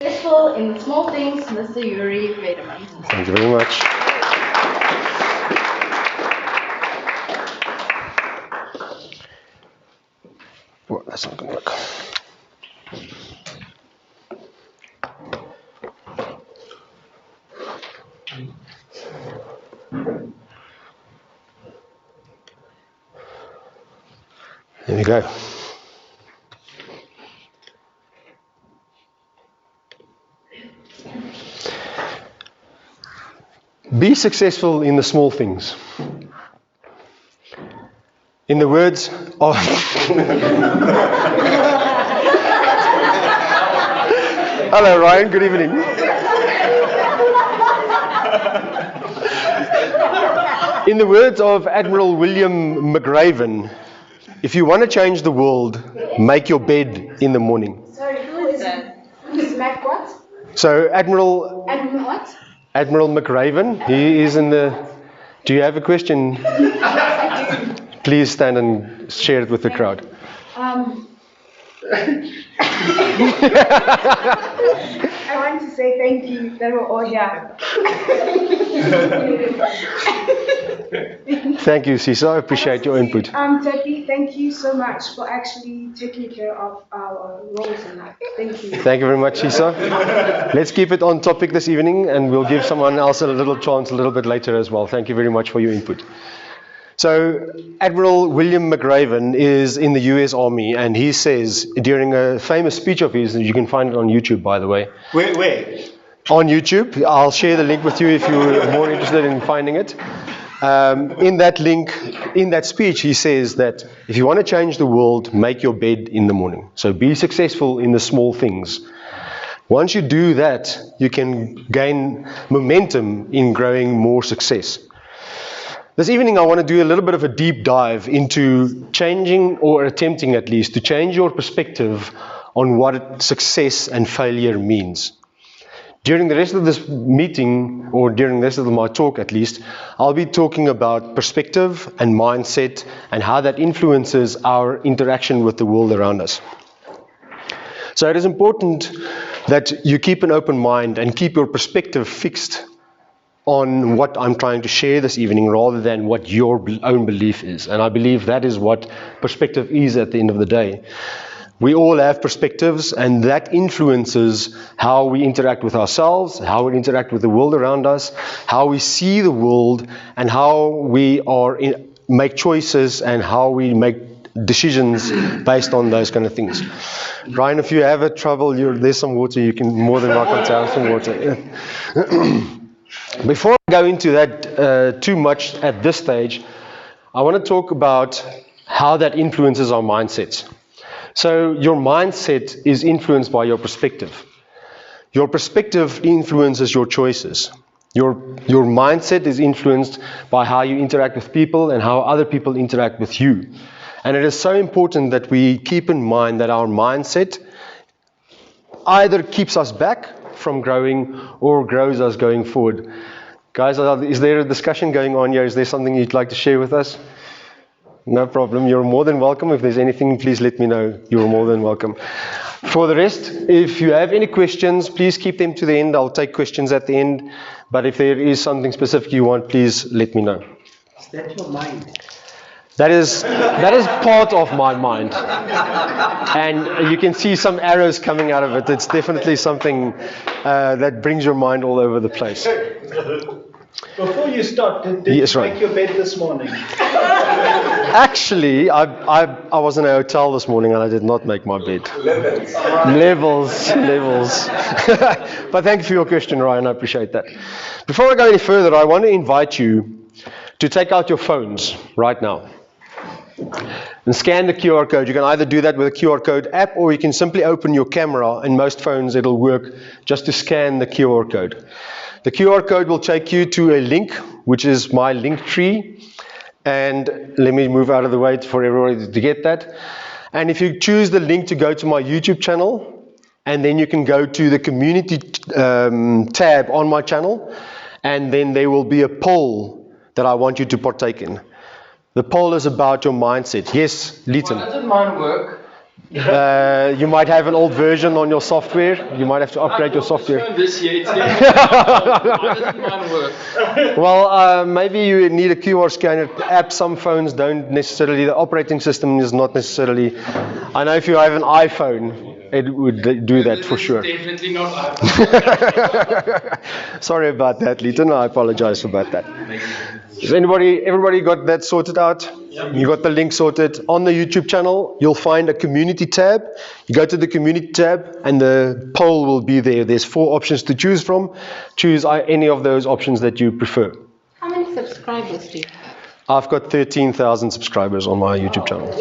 Successful in the small things, Mr. Jurie Weidemann. Thank you very much. Well, that's not going to work. There we go. Be successful in the small things. In the words of Hello Ryan, good evening. In the words of Admiral William McRaven, if you want to change the world, make your bed in the morning. Sorry, who is that? Who's Mac what? So Admiral what? Admiral McRaven, he is in the... Do you have a question? Yes, I do. Please stand and share it with the crowd. I want to say thank you that we're all here. Thank you, Cesar. I appreciate your input. Tepi, thank you so much for actually taking care of our roles in life. Thank you. Thank you very much, Cesar. Let's keep it on topic this evening, and we'll give someone else a little chance a little bit later as well. Thank you very much for your input. So, Admiral William McRaven is in the US Army, and he says, during a famous speech of his, you can find it on YouTube, by the way. Where? On YouTube. I'll share the link with you if you're more interested in finding it. In that link, in that speech, he says that if you want to change the world, make your bed in the morning. So be successful in the small things. Once you do that, you can gain momentum in growing more success. This evening, I want to do a little bit of a deep dive into changing, or attempting at least, to change your perspective on what success and failure means. During the rest of this meeting, or during the rest of my talk at least, I'll be talking about perspective and mindset and how that influences our interaction with the world around us. So it is important that you keep an open mind and keep your perspective fixed on what I'm trying to share this evening rather than what your own belief is. And I believe that is what perspective is at the end of the day. We all have perspectives, and that influences how we interact with ourselves, how we interact with the world around us, how we see the world, and how we make choices and how we make decisions based on those kind of things. Ryan, if you have trouble, there's some water, you can more than welcome to have some water. Before I go into that too much at this stage, I want to talk about how that influences our mindsets. So your mindset is influenced by your perspective. Your perspective influences your choices. Your mindset is influenced by how you interact with people and how other people interact with you. And it is so important that we keep in mind that our mindset either keeps us back from growing or grows us going forward. Guys, is there a discussion going on here? Is there something you'd like to share with us? No problem. You're more than welcome. If there's anything, please let me know. You're more than welcome. For the rest, if you have any questions, please keep them to the end. I'll take questions at the end. But if there is something specific you want, please let me know. Is that your mind? That is part of my mind. And you can see some arrows coming out of it. It's definitely something that brings your mind all over the place. Before you start, did you make your bed this morning? Actually, I was in a hotel this morning and I did not make my bed. Levels. But thank you for your question, Ryan. I appreciate that. Before I go any further, I want to invite you to take out your phones right now and scan the QR code. You can either do that with a QR code app, or you can simply open your camera. In most phones, it'll work just to scan the QR code. The QR code will take you to a link, which is my link tree. And let me move out of the way for everybody to get that. And if you choose the link to go to my YouTube channel, and then you can go to the community tab on my channel, and then there will be a poll that I want you to partake in. The poll is about your mindset. Yes, Leighton. Well, doesn't mine work? You might have an old version on your software. You might have to upgrade your software. This year, it's why doesn't mine work? Well, maybe you need a QR scanner app. Some phones don't necessarily. The operating system is not necessarily. I know if you have an iPhone, it would do that for sure. Definitely not iPhone. Sorry about that, Leighton. I apologize about that. Is everybody got that sorted out? Yep. You got the link sorted. On the YouTube channel, you'll find a community tab. You go to the community tab and the poll will be there. There's 4 options to choose from. Choose any of those options that you prefer. How many subscribers do you have? I've got 13,000 subscribers on my YouTube channel.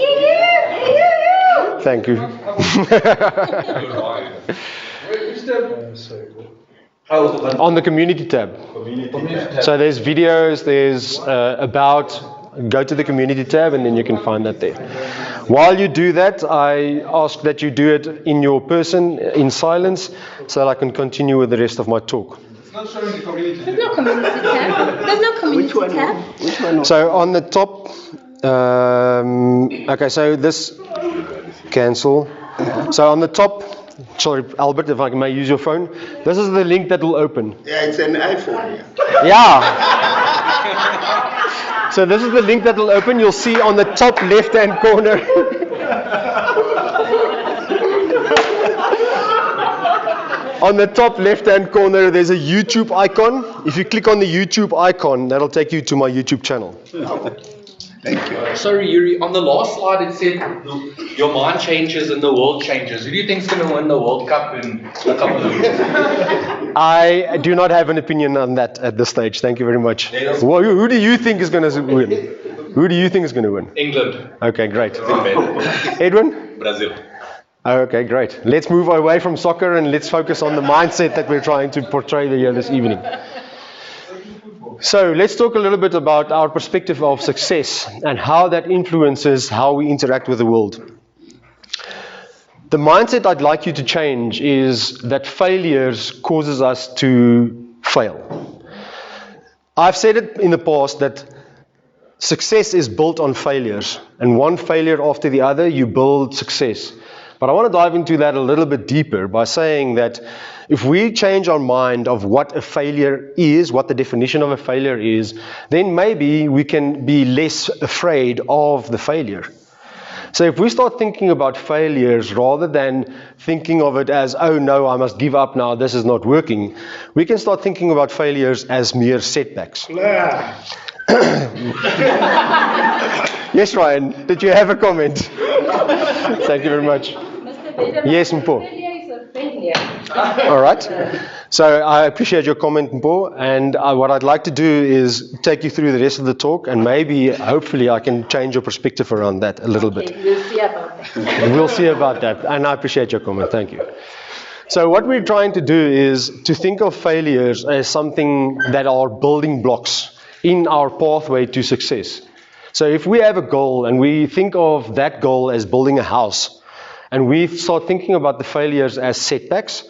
Thank you. On the community tab. So there's videos, there's about. Go to the community tab and then you can find that there. While you do that, I ask that you do it in your person, in silence, so that I can continue with the rest of my talk. It's not showing the community. There's no community tab. There's no community tab. Which one? So on the top, okay, so this, cancel. So on the top, sorry, Albert, if I may use your phone, this is the link that will open. Yeah, it's an iPhone. Yeah. So this is the link that will open. You'll see on the top left-hand corner. On the top left-hand corner, there's a YouTube icon. If you click on the YouTube icon, that'll take you to my YouTube channel. Thank you. Sorry, Jurie, on the last slide it said your mind changes and the world changes. Who do you think is going to win the World Cup in a couple of years? I do not have an opinion on that at this stage. Thank you very much. Well, who do you think is going to win? Who do you think is going to win? England. Okay, great. Edwin? Brazil. Okay, great. Let's move away from soccer and let's focus on the mindset that we're trying to portray here this evening. So let's talk a little bit about our perspective of success and how that influences how we interact with the world. The mindset I'd like you to change is that failures causes us to fail. I've said it in the past that success is built on failures, and one failure after the other, you build success. But I want to dive into that a little bit deeper by saying that if we change our mind of what a failure is, what the definition of a failure is, then maybe we can be less afraid of the failure. So if we start thinking about failures rather than thinking of it as, oh no, I must give up now, this is not working, we can start thinking about failures as mere setbacks. Yes, Ryan, did you have a comment? Thank you very much. Mr. Weidemann, Yes, Mpo. failure is a failure. All right. So I appreciate your comment, Mpo, and what I'd like to do is take you through the rest of the talk, and maybe, hopefully, I can change your perspective around that a little bit. We'll see about that. We'll see about that, and I appreciate your comment. Thank you. So what we're trying to do is to think of failures as something that are building blocks in our pathway to success. So if we have a goal and we think of that goal as building a house, and we start thinking about the failures as setbacks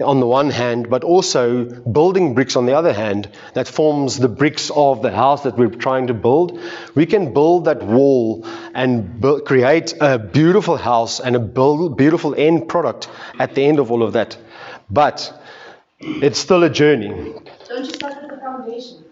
on the one hand, but also building bricks on the other hand, that forms the bricks of the house that we're trying to build, we can build that wall and create a beautiful house and a beautiful end product at the end of all of that. But it's still a journey. Don't you start with the foundation?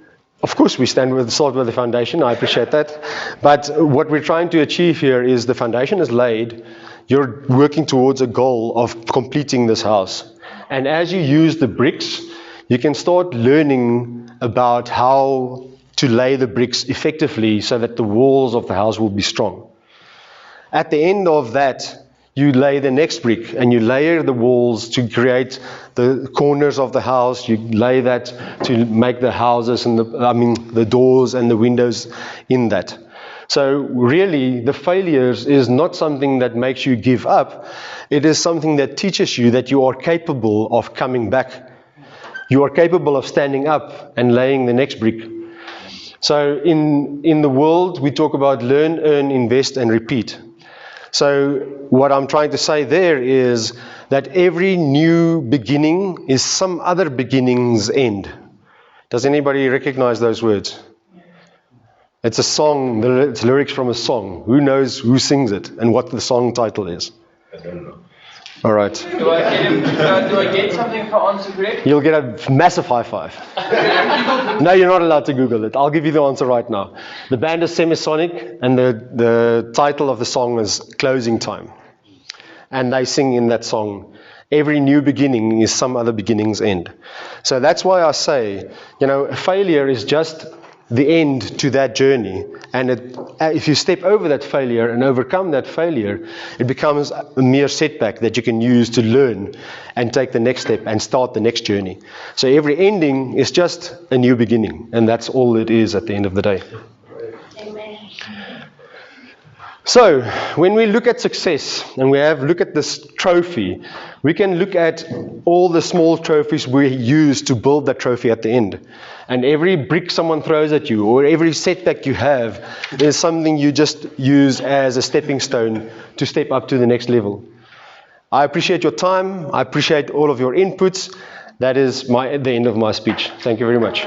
Of course, we start with the foundation. I appreciate that. But what we're trying to achieve here is the foundation is laid. You're working towards a goal of completing this house. And as you use the bricks, you can start learning about how to lay the bricks effectively so that the walls of the house will be strong. At the end of that, you lay the next brick and you layer the walls to create the corners of the house. You lay that to make the houses and the doors and the windows in that. So really, the failures is not something that makes you give up. It is something that teaches you that you are capable of coming back. You are capable of standing up and laying the next brick. So in the world, we talk about learn, earn, invest, and repeat. So what I'm trying to say there is that every new beginning is some other beginning's end. Does anybody recognize those words? It's a song, it's lyrics from a song. Who knows who sings it and what the song title is? All right. Do I get something for answer correct? You'll get a massive high five. No, you're not allowed to Google it. I'll give you the answer right now. The band is Semisonic, and the title of the song is Closing Time. And they sing in that song, every new beginning is some other beginning's end. So that's why I say, failure is just the end to that journey. And if you step over that failure and overcome that failure, it becomes a mere setback that you can use to learn and take the next step and start the next journey. So every ending is just a new beginning, and that's all it is at the end of the day. Amen. So when we look at success and we look at this trophy, we can look at all the small trophies we use to build that trophy at the end. And every brick someone throws at you or every setback you have is something you just use as a stepping stone to step up to the next level. I appreciate your time. I appreciate all of your inputs. That is the end of my speech. Thank you very much.